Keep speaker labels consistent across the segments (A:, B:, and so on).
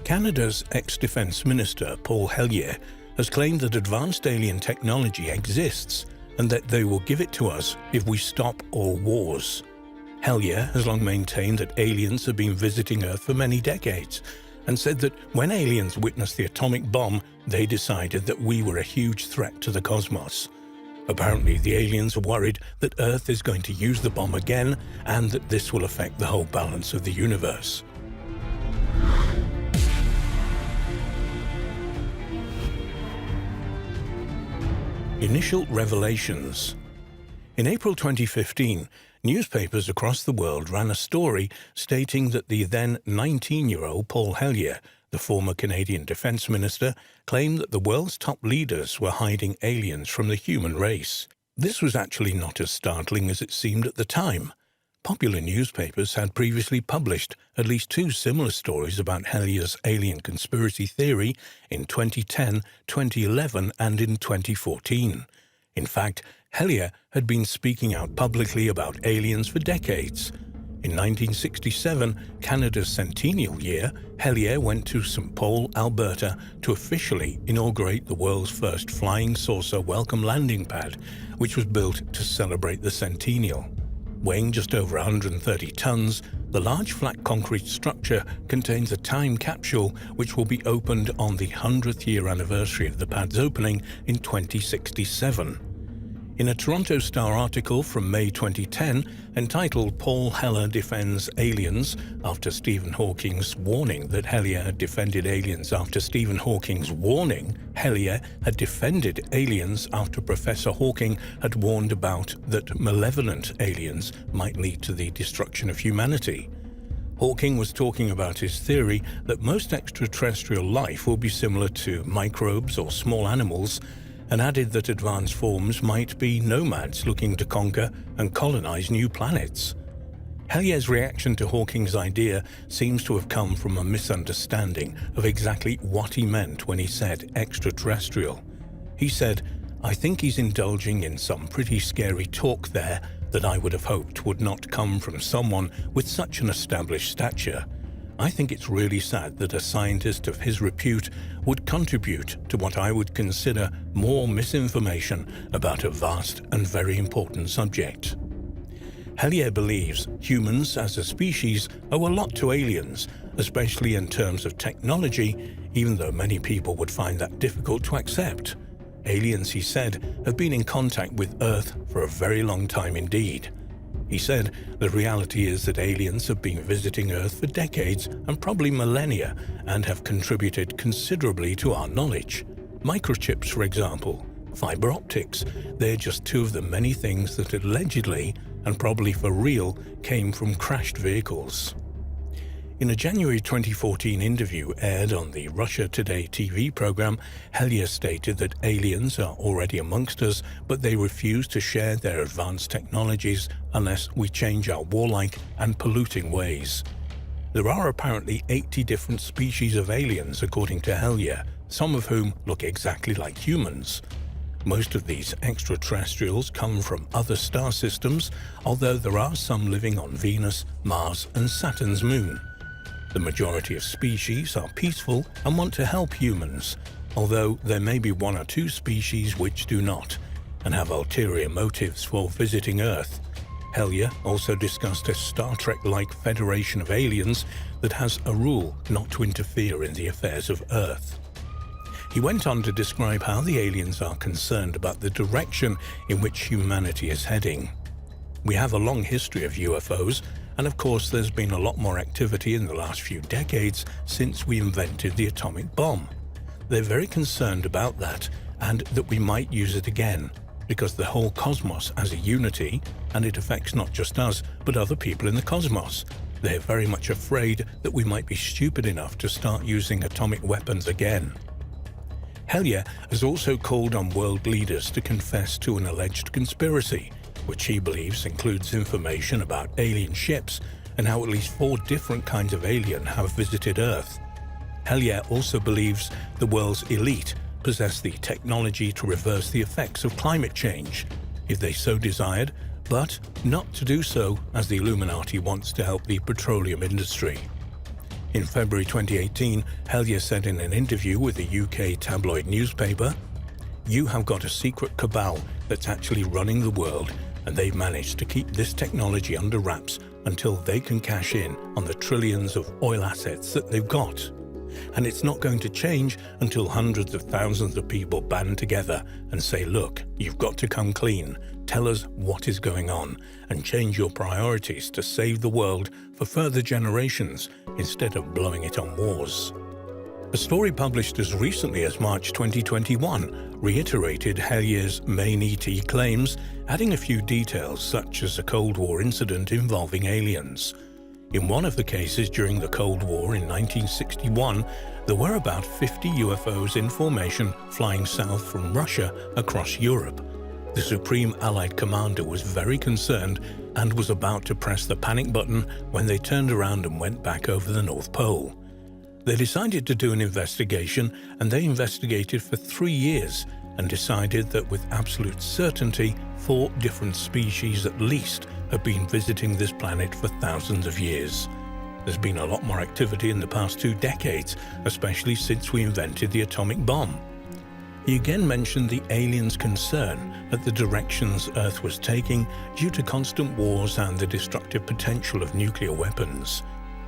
A: Canada's ex-defense minister, Paul Hellyer, has claimed that advanced alien technology exists and that they will give it to us if we stop all wars. Hellyer has long maintained that aliens have been visiting Earth for many decades and said that when aliens witnessed the atomic bomb, they decided that we were a huge threat to the cosmos. Apparently, the aliens are worried that Earth is going to use the bomb again and that this will affect the whole balance of the universe. Initial revelations. In April 2015, newspapers across the world ran a story stating that the then 19-year-old Paul Hellyer, the former Canadian Defence Minister, claimed that the world's top leaders were hiding aliens from the human race. This was actually not as startling as it seemed at the time. Popular newspapers had previously published at least two similar stories about Hellyer's alien conspiracy theory in 2010, 2011 and in 2014. In fact, Hellyer had been speaking out publicly about aliens for decades. In 1967, Canada's centennial year, Hellyer went to St. Paul, Alberta, to officially inaugurate the world's first flying saucer welcome landing pad, which was built to celebrate the centennial. Weighing just over 130 tons, the large flat concrete structure contains a time capsule which will be opened on the 100th year anniversary of the pad's opening in 2067. In a Toronto Star article from May 2010 entitled "Paul Hellyer Defends Aliens After Stephen Hawking's Warning," that Hellyer had defended aliens after Stephen Hawking's warning, Hellyer had defended aliens after Professor Hawking had warned about that malevolent aliens might lead to the destruction of humanity. Hawking was talking about his theory that most extraterrestrial life will be similar to microbes or small animals, and added that advanced forms might be nomads looking to conquer and colonize new planets. Hellyer's reaction to Hawking's idea seems to have come from a misunderstanding of exactly what he meant when he said extraterrestrial. He said, "I think he's indulging in some pretty scary talk there that I would have hoped would not come from someone with such an established stature. I think it's really sad that a scientist of his repute would contribute to what I would consider more misinformation about a vast and very important subject." Hellyer believes humans as a species owe a lot to aliens, especially in terms of technology, even though many people would find that difficult to accept. Aliens, he said, have been in contact with Earth for a very long time indeed. He said, "The reality is that aliens have been visiting Earth for decades and probably millennia and have contributed considerably to our knowledge. Microchips, for example, fiber optics, they're just two of the many things that allegedly, and probably for real, came from crashed vehicles." In a January 2014 interview aired on the Russia Today TV program, Hellyer stated that aliens are already amongst us, but they refuse to share their advanced technologies unless we change our warlike and polluting ways. There are apparently 80 different species of aliens, according to Hellyer, some of whom look exactly like humans. Most of these extraterrestrials come from other star systems, although there are some living on Venus, Mars, and Saturn's moon. The majority of species are peaceful and want to help humans, although there may be one or two species which do not, and have ulterior motives for visiting Earth. Hellyer also discussed a Star Trek-like federation of aliens that has a rule not to interfere in the affairs of Earth. He went on to describe how the aliens are concerned about the direction in which humanity is heading. "We have a long history of UFOs, and of course there's been a lot more activity in the last few decades since we invented the atomic bomb. They're very concerned about that and that we might use it again, because the whole cosmos has a unity, and it affects not just us, but other people in the cosmos. They're very much afraid that we might be stupid enough to start using atomic weapons again." Hellyer has also called on world leaders to confess to an alleged conspiracy, which he believes includes information about alien ships and how at least 4 different kinds of alien have visited Earth. Hellyer also believes the world's elite possess the technology to reverse the effects of climate change, if they so desired, but not to do so as the Illuminati wants to help the petroleum industry. In February 2018, Hellier said in an interview with a UK tabloid newspaper, "You have got a secret cabal that's actually running the world, and they've managed to keep this technology under wraps until they can cash in on the trillions of oil assets that they've got. And it's not going to change until hundreds of thousands of people band together and say, look, you've got to come clean, tell us what is going on, and change your priorities to save the world for further generations instead of blowing it on wars." A story published as recently as March 2021 reiterated Hellier's main ET claims, adding a few details such as a Cold War incident involving aliens. In one of the cases during the Cold War in 1961, there were about 50 UFOs in formation flying south from Russia across Europe. The Supreme Allied Commander was very concerned and was about to press the panic button when they turned around and went back over the North Pole. They decided to do an investigation, and they investigated for 3 years and decided that with absolute certainty 4 different species at least have been visiting this planet for thousands of years. There's been a lot more activity in the past 2 decades, especially since we invented the atomic bomb. He again mentioned the aliens' concern at the directions Earth was taking due to constant wars and the destructive potential of nuclear weapons.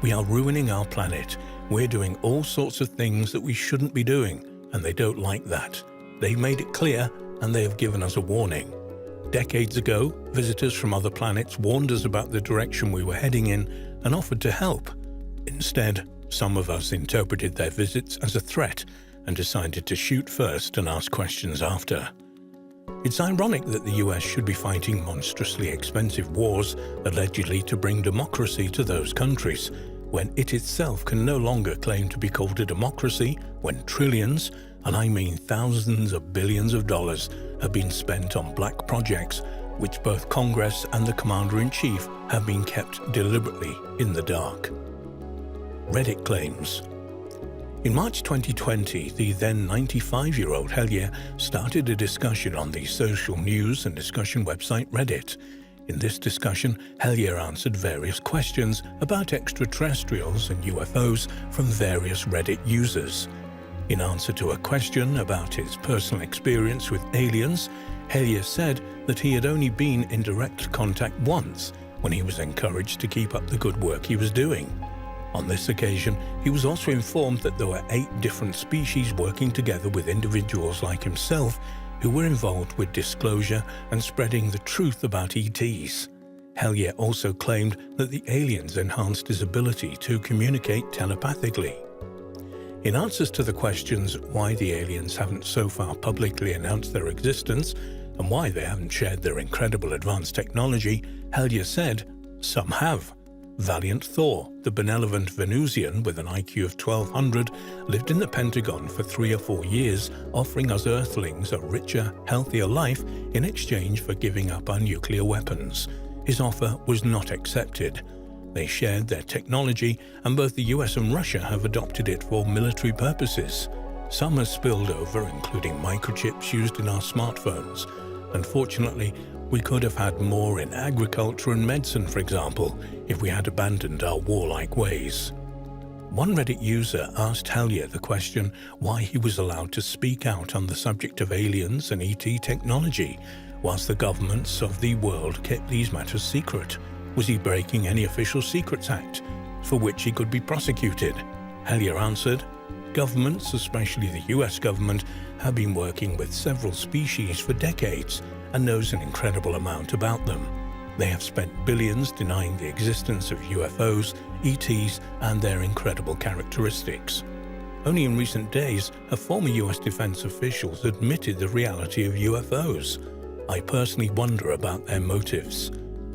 A: "We are ruining our planet. We're doing all sorts of things that we shouldn't be doing, and they don't like that. They've made it clear, and they have given us a warning. Decades ago, visitors from other planets warned us about the direction we were heading in and offered to help. Instead, some of us interpreted their visits as a threat and decided to shoot first and ask questions after." It's ironic that the US should be fighting monstrously expensive wars allegedly to bring democracy to those countries, when it itself can no longer claim to be called a democracy when trillions, and I mean thousands of billions of dollars, have been spent on black projects which both Congress and the Commander-in-Chief have been kept deliberately in the dark. Reddit claims. In March 2020, the then 95-year-old Hellier started a discussion on the social news and discussion website Reddit. In this discussion, Hellier answered various questions about extraterrestrials and UFOs from various Reddit users. In answer to a question about his personal experience with aliens, Hellier said that he had only been in direct contact once, when he was encouraged to keep up the good work he was doing. On this occasion, he was also informed that there were 8 different species working together with individuals like himself who were involved with disclosure and spreading the truth about ETs. Hellier also claimed that the aliens enhanced his ability to communicate telepathically. In answers to the questions why the aliens haven't so far publicly announced their existence and why they haven't shared their incredible advanced technology, Hellier said, "Some have. Valiant Thor, the benevolent Venusian with an IQ of 1200, lived in the Pentagon for 3 or 4 years, offering us Earthlings a richer, healthier life in exchange for giving up our nuclear weapons. His offer was not accepted. They shared their technology, and both the US and Russia have adopted it for military purposes. Some has spilled over, including microchips used in our smartphones. Unfortunately, we could have had more in agriculture and medicine, for example, if we had abandoned our warlike ways." One Reddit user asked Hellier the question why he was allowed to speak out on the subject of aliens and ET technology, whilst the governments of the world kept these matters secret. Was he breaking any Official Secrets Act, for which he could be prosecuted? Hellier answered, "Governments, especially the US government, have been working with several species for decades and knows an incredible amount about them. They have spent billions denying the existence of UFOs, ETs, and their incredible characteristics. Only in recent days have former US defense officials admitted the reality of UFOs. I personally wonder about their motives.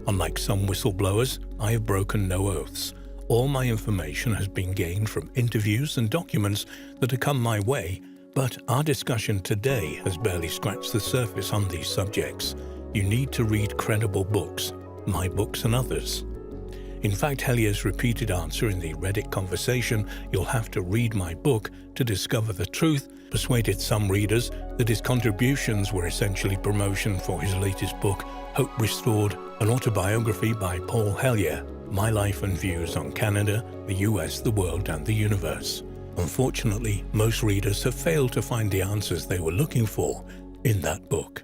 A: Unlike some whistleblowers, I have broken no oaths. All my information has been gained from interviews and documents that have come my way, but our discussion today has barely scratched the surface on these subjects. You need to read credible books, my books and others." In fact, Hellier's repeated answer in the Reddit conversation, "You'll have to read my book to discover the truth," persuaded some readers that his contributions were essentially promotion for his latest book, Hope Restored, an autobiography by Paul Hellyer, My Life and Views on Canada, the US, the World and the Universe. Unfortunately, most readers have failed to find the answers they were looking for in that book.